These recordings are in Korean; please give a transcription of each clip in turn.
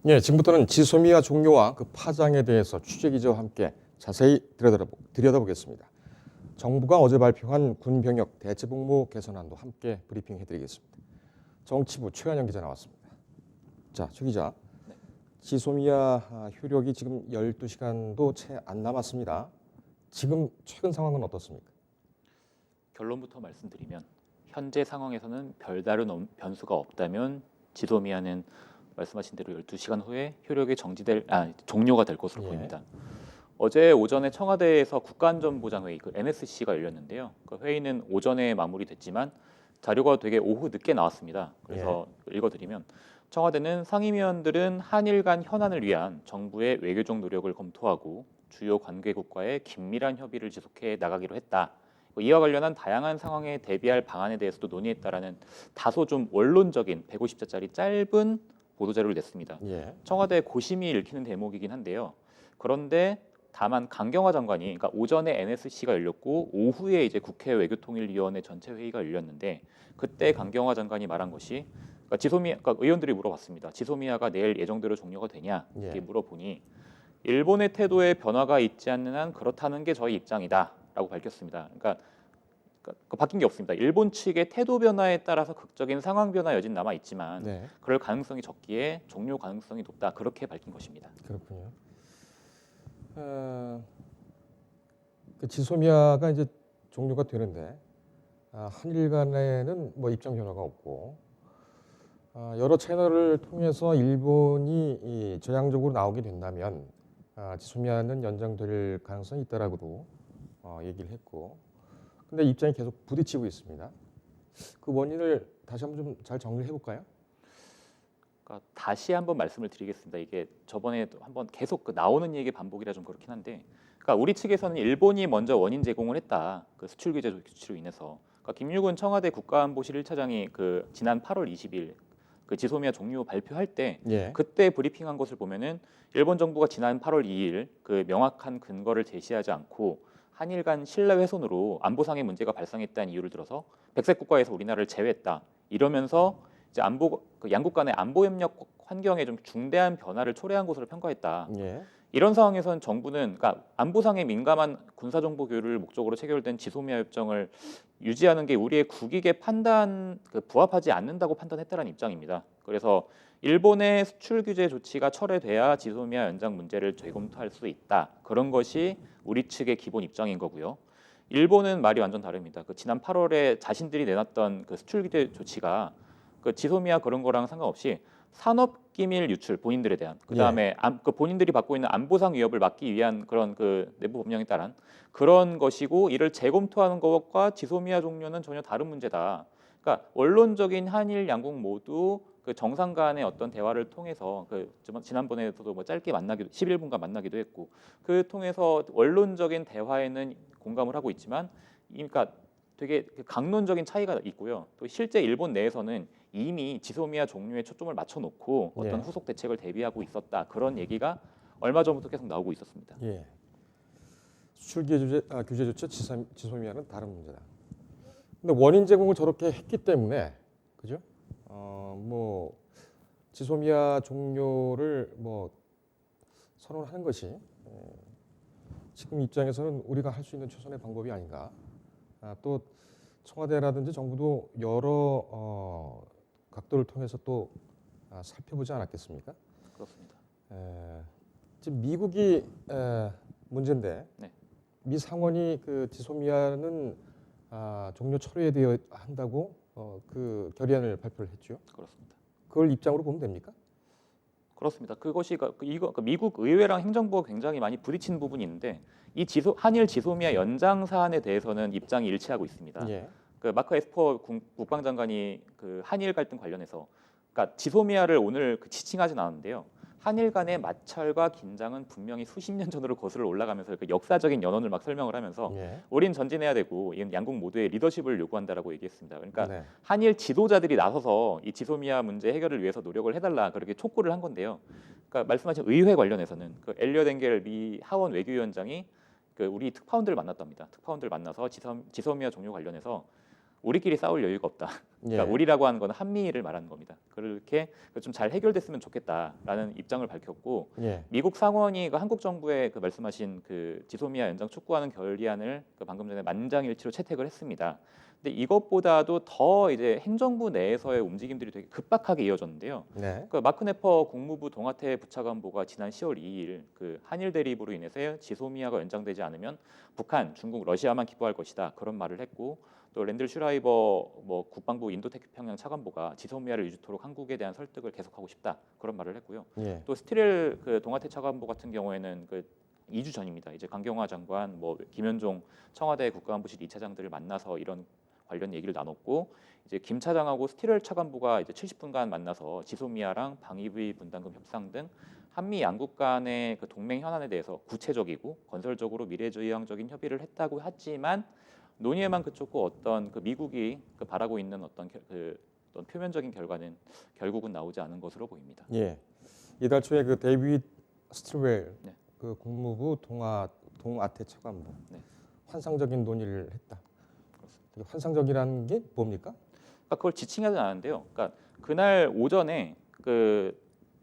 예, 지금부터는 지소미아 종료와 그 파장에 대해서 취재기자와 함께 자세히 들여다보겠습니다. 정부가 어제 발표한 군병역 대체복무 개선안도 함께 브리핑해드리겠습니다. 정치부 최한영 기자 나왔습니다. 자, 최 기자, 지소미아 효력이 지금 12시간도 채 안 남았습니다. 지금 최근 상황은 어떻습니까? 결론부터 말씀드리면 현재 상황에서는 별다른 변수가 없다면 지소미아는 말씀하신 대로 12시간 후에 효력이 종료가 될 것으로 보입니다. 어제 오전에 청와대에서 국가안전보장회의 NSC가 열렸는데요. 그 회의는 오전에 마무리됐지만 자료가 되게 오후 늦게 나왔습니다. 그래서 읽어드리면 청와대는 상임위원들은 한일 간 현안을 위한 정부의 외교적 노력을 검토하고 주요 관계국과의 긴밀한 협의를 지속해 나가기로 했다. 이와 관련한 다양한 상황에 대비할 방안에 대해서도 논의했다라는 다소 좀 원론적인 150자짜리 짧은 보도자료를 냈습니다. 청와대 고심이 읽히는 대목이긴 한데요. 그런데 다만 강경화 장관이 그러니까 오전에 NSC가 열렸고 오후에 이제 국회 외교통일위원회 전체 회의가 열렸는데 그때 강경화 장관이 말한 것이 그러니까 의원들이 물어봤습니다. 지소미아가 내일 예정대로 종료가 되냐 이렇게 물어보니 일본의 태도에 변화가 있지 않는 한 그렇다는 게 저희 입장이다라고 밝혔습니다. 그러니까 바뀐 게 없습니다. 일본 측의 태도 변화에 따라서 극적인 상황 변화 여진 남아 있지만 그럴 가능성이 적기에 종료 가능성이 높다 그렇게 밝힌 것입니다. 그렇군요. 그 지소미아가 이제 종료가 되는데 한일 간에는 뭐 입장 변화가 없고 여러 채널을 통해서 일본이 전향적으로 나오게 된다면 지소미아는 연장될 가능성이 있다라고도 얘기를 했고, 근데 입장이 계속 부딪히고 있습니다. 그 원인을 다시 한번 좀 잘 정리해 볼까요? 그러니까 다시 한번 말씀을 드리겠습니다. 이게 저번에도 한번 계속 나오는 얘기 반복이라 좀 그렇긴 한데, 그러니까 우리 측에서는 일본이 먼저 원인 제공을 했다. 그 수출 규제 조치로 인해서. 그러니까 김유근 청와대 국가안보실 1차장이 그 지난 8월 20일 그 지소미아 종료 발표할 때 그때 브리핑한 것을 보면은 일본 정부가 지난 8월 2일 그 명확한 근거를 제시하지 않고 한일 간 신뢰 훼손으로 안보상의 문제가 발생했다는 이유를 들어서 백색 국가에서 우리나라를 제외했다. 이러면서 이제 양국 간의 안보 협력 환경에 좀 중대한 변화를 초래한 것으로 평가했다. 이런 상황에서는 정부는 그러니까 안보상에 민감한 군사 정보 교류를 목적으로 체결된 지소미아 협정을 유지하는 게 우리의 국익의 판단 부합하지 않는다고 판단했다는 입장입니다. 그래서 일본의 수출 규제 조치가 철회돼야 지소미아 연장 문제를 재검토할 수 있다. 그런 것이 우리 측의 기본 입장인 거고요. 일본은 말이 완전 다릅니다. 그 지난 8월에 자신들이 내놨던 그 수출 규제 조치가 그 지소미아 그런 거랑 상관없이 산업 기밀 유출 본인들에 대한 그다음에 그 본인들이 받고 있는 안보상 위협을 막기 위한 그런 그 내부 법령에 따른 그런 것이고 이를 재검토하는 것과 지소미아 종료는 전혀 다른 문제다. 그러니까 원론적인 한일 양국 모두 그 정상 간의 어떤 대화를 통해서 그 지난번에도 뭐 짧게 만나기도 11분간 만나기도 했고 그 통해서 원론적인 대화에는 공감을 하고 있지만 그러니까 되게 강론적인 차이가 있고요. 또 실제 일본 내에서는 이미 지소미아 종료에 초점을 맞춰놓고 어떤 후속 대책을 대비하고 있었다. 그런 얘기가 얼마 전부터 계속 나오고 있었습니다. 수출 규제 조치 지소미아는 다른 문제다. 근데 원인 제공을 저렇게 했기 때문에 그죠? 뭐 지소미아 종료를 뭐 선언하는 것이 지금 입장에서는 우리가 할 수 있는 최선의 방법이 아닌가. 또 청와대라든지 정부도 여러 각도를 통해서 또 살펴보지 않았겠습니까? 그렇습니다. 지금 미국이 문제인데 미 상원이 그 지소미아는 종료 철회되어야 한다고 그 결의안을 발표를 했죠. 그렇습니다. 그걸 입장으로 보면 됩니까? 그렇습니다. 그것이 미국 의회랑 행정부가 굉장히 많이 부딪히는 부분이 있는데 이 한일 지소미아 연장 사안에 대해서는 입장이 일치하고 있습니다. 그 마크 에스퍼 국방장관이 그 한일 갈등 관련해서 그러니까 지소미아를 오늘 지칭하진 않았는데요. 한일 간의 마찰과 긴장은 분명히 수십 년 전으로 거슬러 올라가면서 그 역사적인 연원을 막 설명을 하면서 우린 전진해야 되고 이건 양국 모두의 리더십을 요구한다라고 얘기했습니다. 그러니까 한일 지도자들이 나서서 이 지소미아 문제 해결을 위해서 노력을 해달라 그렇게 촉구를 한 건데요. 그러니까 말씀하신 의회 관련해서는 그 엘리엇 엥겔 미 하원 외교위원장이 그 우리 특파원들을 만났답니다. 특파원들 만나서 지소미아 종료 관련해서 우리끼리 싸울 여유가 없다. 그러니까 예. 우리라고 하는 건 한미를 말하는 겁니다. 그렇게 좀 잘 해결됐으면 좋겠다라는 입장을 밝혔고 예. 미국 상원이 그 한국 정부의 그 말씀하신 그 지소미아 연장 촉구하는 결의안을 그 방금 전에 만장일치로 채택을 했습니다. 근데 이것보다도 더 이제 행정부 내에서의 움직임들이 되게 급박하게 이어졌는데요. 네. 그 마크 네퍼 국무부 동아태 부차관보가 지난 10월 2일 그 한일 대립으로 인해서 지소미아가 연장되지 않으면 북한, 중국, 러시아만 기뻐할 것이다 그런 말을 했고 또 랜들 슈라이버 뭐 국방부 인도태평양 차관보가 지소미아를 유지토록 한국에 대한 설득을 계속하고 싶다 그런 말을 했고요. 예. 또 스티렐 그 동아태 차관보 같은 경우에는 그 2주 전입니다. 이제 강경화 장관, 뭐 김현종 청와대 국가안보실 2차장들을 만나서 이런 관련 얘기를 나눴고 이제 김 차장하고 스티렐 차관보가 이제 70분간 만나서 지소미아랑 방위비 분담금 협상 등 한미 양국 간의 그 동맹 현안에 대해서 구체적이고 건설적으로 미래지향적인 협의를 했다고 하지만 논의에만 그쳤고 어떤 그 미국이 그 바라고 있는 어떤 어떤 표면적인 결과는 결국은 나오지 않은 것으로 보입니다. 예. 이달 초에 그 데이비드 스트웰 네. 그 국무부 동아태 차관보 네. 환상적인 논의를 했다. 그렇습니다. 이게 환상적이라는 게 뭡니까? 그러니까 그걸 지칭하지 않았는데요. 그러니까 그날 오전에 그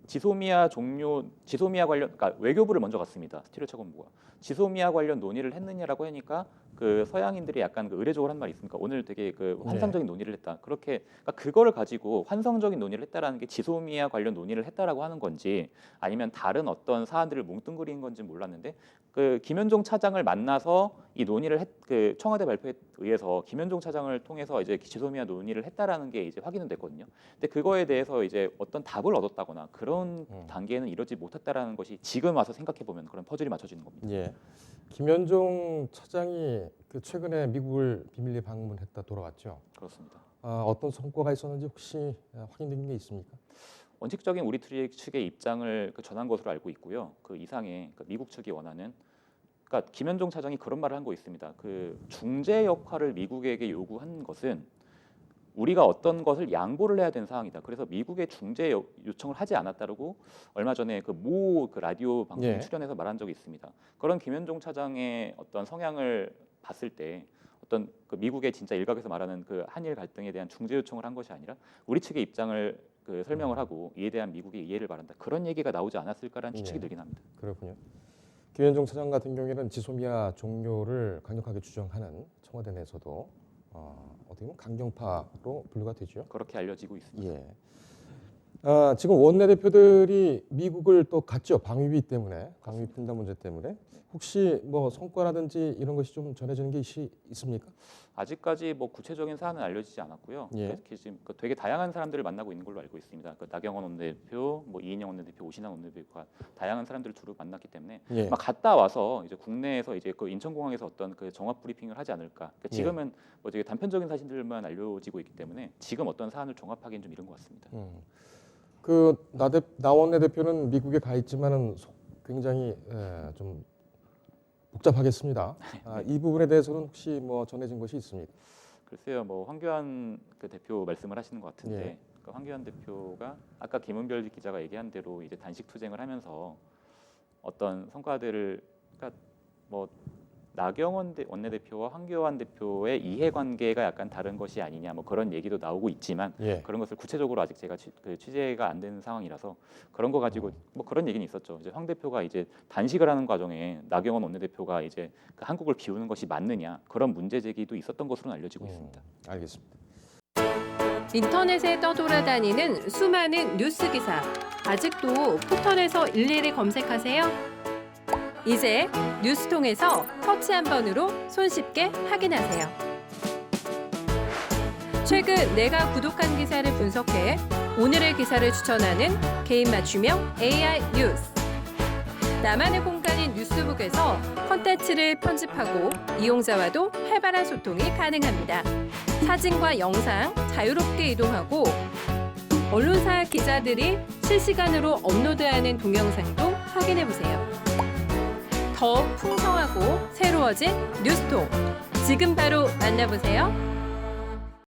지소미아 관련, 그러니까 외교부를 먼저 갔습니다. 스티렐 차관보가 지소미아 관련 논의를 했느냐라고 하니까 그 서양인들이 약간 그 의례적으로 한 말이 있습니까? 오늘 되게 그 환상적인 논의를 했다. 그렇게 그러니까 그거를 가지고 환상적인 논의를 했다라는 게 지소미아 관련 논의를 했다라고 하는 건지 아니면 다른 어떤 사안들을 뭉뚱그린 건지 몰랐는데 그 김현종 차장을 만나서 이 논의를 그 청와대 발표에 의해서 김현종 차장을 통해서 이제 지소미아 논의를 했다라는 게 이제 확인은 됐거든요. 근데 그거에 대해서 이제 어떤 답을 얻었다거나 그런 단계는 이러지 못했다라는 것이 지금 와서 생각해 보면 그런 퍼즐이 맞춰지는 겁니다. 예. 김현종 차장이 그 최근에 미국을 비밀리에 방문했다 돌아왔죠. 그렇습니다. 어떤 성과가 있었는지 혹시 확인된 게 있습니까? 원칙적인 우리 측의 입장을 전한 것으로 알고 있고요. 그 이상의 미국 측이 원하는, 그러니까 김현종 차장이 그런 말을 한 거 있습니다. 그 중재 역할을 미국에게 요구한 것은 우리가 어떤 것을 양보를 해야 되는 상황이다. 그래서 미국의 중재 요청을 하지 않았다고 얼마 전에 그 라디오 방송 예. 출연해서 말한 적이 있습니다. 그런 김현종 차장의 어떤 성향을 봤을 때 어떤 그 미국의 진짜 일각에서 말하는 그 한일 갈등에 대한 중재 요청을 한 것이 아니라 우리 측의 입장을 그 설명을 하고 이에 대한 미국의 이해를 바란다. 그런 얘기가 나오지 않았을까라는 추측이 예. 들긴 합니다. 그렇군요. 김현종 차장 같은 경우에는 지소미아 종료를 강력하게 주장하는 청와대 내에서도 어떻게 보면 강경파로 분류가 되죠. 그렇게 알려지고 있습니다. 예. 지금 원내대표들이 미국을 또 갔죠. 방위비 때문에, 방위비 분담 문제 때문에. 혹시 뭐 성과라든지 이런 것이 좀 전해지는 게 있습니까? 아직까지 뭐 구체적인 사안은 알려지지 않았고요. 예. 지금 되게 다양한 사람들을 만나고 있는 걸로 알고 있습니다. 그 나경원 원내대표, 뭐 이인영 원내대표, 오신환 원내대표가 다양한 사람들을 두루 만났기 때문에 예. 막 갔다 와서 이제 국내에서 이제 그 인천공항에서 어떤 그 정확 브리핑을 하지 않을까. 그러니까 지금은 뭐 되게 단편적인 사실들만 알려지고 있기 때문에 지금 어떤 사안을 종합하기는 좀 이른 것 같습니다. 그 나 원내대표는 미국에 가 있지만은 굉장히 좀 복잡하겠습니다. 이 부분에 대해서는 혹시 뭐 전해진 것이 있습니까? 글쎄요, 뭐 황교안 그 대표 말씀을 하시는 것 같은데 예. 그 황교안 대표가 아까 김은별 기자가 얘기한 대로 이제 단식 투쟁을 하면서 어떤 성과들을 그러니까 뭐 나경원 원내대표와 황교안 대표의 이해관계가 약간 다른 것이 아니냐 뭐 그런 얘기도 나오고 있지만 예. 그런 것을 구체적으로 아직 제가 취재가 안 된 상황이라서 그런 거 가지고 뭐 그런 얘기는 있었죠. 이제 황 대표가 이제 단식을 하는 과정에 나경원 원내대표가 이제 그 한국을 비우는 것이 맞느냐 그런 문제 제기도 있었던 것으로는 알려지고 있습니다. 알겠습니다. 인터넷에 떠돌아다니는 수많은 뉴스 기사. 아직도 포털에서 일일이 검색하세요? 이제 뉴스통에서 터치 한 번으로 손쉽게 확인하세요. 최근 내가 구독한 기사를 분석해 오늘의 기사를 추천하는 개인 맞춤형 AI 뉴스. 나만의 공간인 뉴스북에서 콘텐츠를 편집하고 이용자와도 활발한 소통이 가능합니다. 사진과 영상 자유롭게 이동하고 언론사 기자들이 실시간으로 업로드하는 동영상도 확인해보세요. 더 풍성하고 새로워진 뉴스통. 지금 바로 만나보세요.